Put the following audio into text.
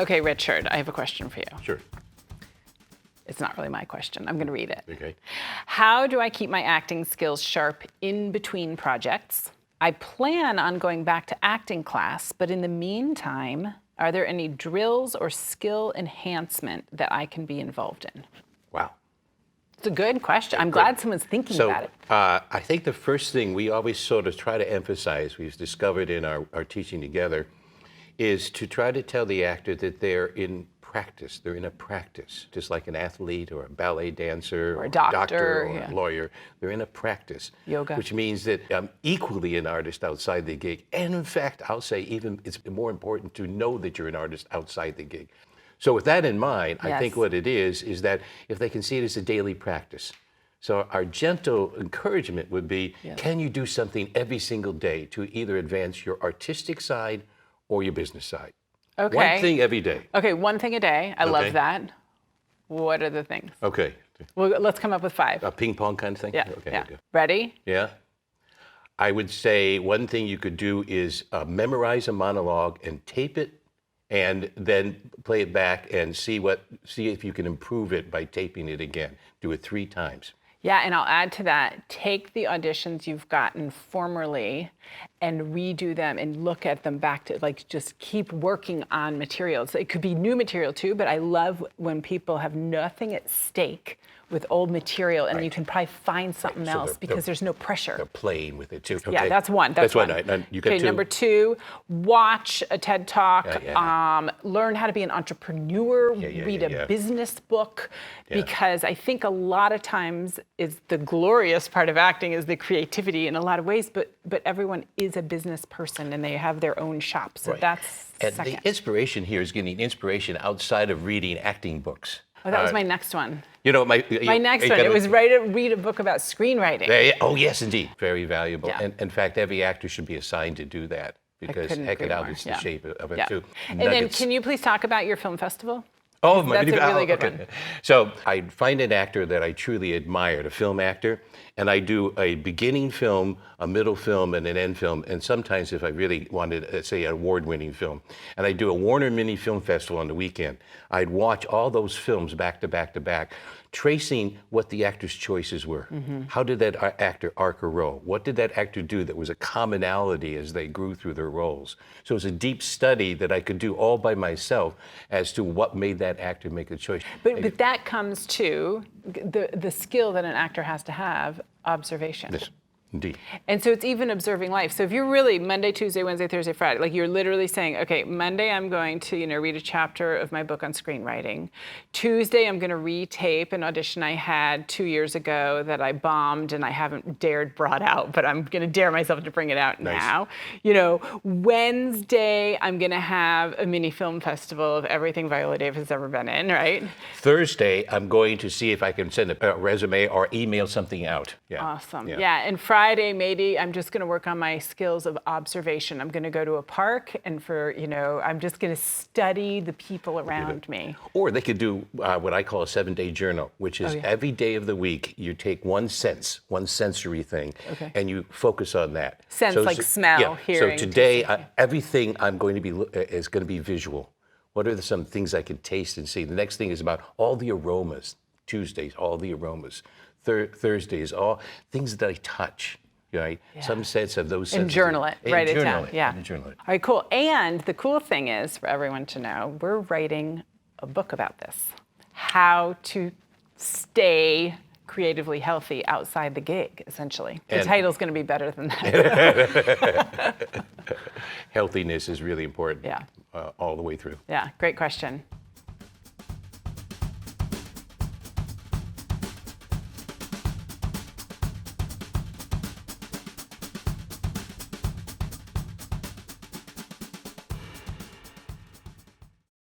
Okay, Richard, I have a question for you. Sure. It's not really my question. I'm going to read it. Okay. How do I keep my acting skills sharp in between projects? I plan on going back to acting class, but in the meantime, are there any drills or skill enhancement that I can be involved in? Wow. It's a good question. I'm glad someone's thinking about it. I think the first thing we always sort of try to emphasize, we've discovered in our teaching together, is to try to tell the actor that they're in practice. They're in a practice, just like an athlete or a ballet dancer Or a doctor, or yeah. a lawyer. They're in a practice. Yoga. Which means that I'm equally an artist outside the gig. And in fact, I'll say even it's more important to know that you're an artist outside the gig. So with that in mind, I think what it is that if they can see it as a daily practice. So our gentle encouragement would be, can you do something every single day to either advance your artistic side or your business side? Okay. One thing every day. Okay, one thing a day. I love that. What are the things? Okay. Well, let's come up with 5. A ping pong kind of thing? Yeah. Okay. Yeah. Ready? Yeah. I would say one thing you could do is memorize a monologue and tape it, and then play it back and see if you can improve it by taping it again. Do it 3 times. Yeah, and I'll add to that, take the auditions you've gotten formerly and redo them and look at them back to, like, just keep working on materials. It could be new material too, but I love when people have nothing at stake with old material and you can probably find something else because there's no pressure. They're playing with it too. Okay. Yeah, that's one. That's one. You get 2. Number 2, watch a TED Talk, learn how to be an entrepreneur, read a business book, because I think a lot of times is the glorious part of acting is the creativity in a lot of ways, but everyone is a business person and they have their own shop. So that's second. The inspiration here is getting inspiration outside of reading acting books. Oh, that was my next one. You know, my next one, it was read a book about screenwriting. Oh, yes, indeed. Very valuable. Yeah. And in fact, every actor should be assigned to do that because heck it out, it's the shape of it too. And then can you please talk about your film festival? Oh, that's a really good one. So I find an actor that I truly admired, a film actor, and I do a beginning film, a middle film, and an end film, and sometimes if I really wanted, say, an award-winning film. And I do a Warner Mini Film Festival on the weekend. I'd watch all those films back to back to back, tracing what the actor's choices were. How did that actor arc a role? What did that actor do that was a commonality as they grew through their roles? So it was a deep study that I could do all by myself as to what made that actor make a choice. But that comes to the skill that an actor has to have, observation. Yes. Indeed. And so it's even observing life. So if you're really Monday, Tuesday, Wednesday, Thursday, Friday, like you're literally saying, okay, Monday I'm going to, read a chapter of my book on screenwriting. Tuesday I'm going to retape an audition I had 2 years ago that I bombed and I haven't brought out, but I'm going to dare myself to bring it out now. Wednesday I'm going to have a mini film festival of everything Viola Davis has ever been in, right? Thursday I'm going to see if I can send a resume or email something out. Yeah. Awesome. Yeah. And Friday, maybe I'm just going to work on my skills of observation. I'm going to go to a park and I'm just going to study the people around me. Or they could do what I call a 7-day journal, which is every day of the week you take one sense, one sensory thing, and you focus on that. Sense like smell, hearing. So today, everything I'm going to be is going to be visual. What are some things I can taste and see? The next thing is about all the aromas. Tuesdays, all the aromas. Thursdays, all things that I touch, right? Yeah. Some sense of those senses. And journal it, write it down. Yeah. And journal it. All right, cool. And the cool thing is, for everyone to know, we're writing a book about this. How to stay creatively healthy outside the gig, essentially. The title's going to be better than that. Healthiness is really important. Yeah. All the way through. Yeah, great question.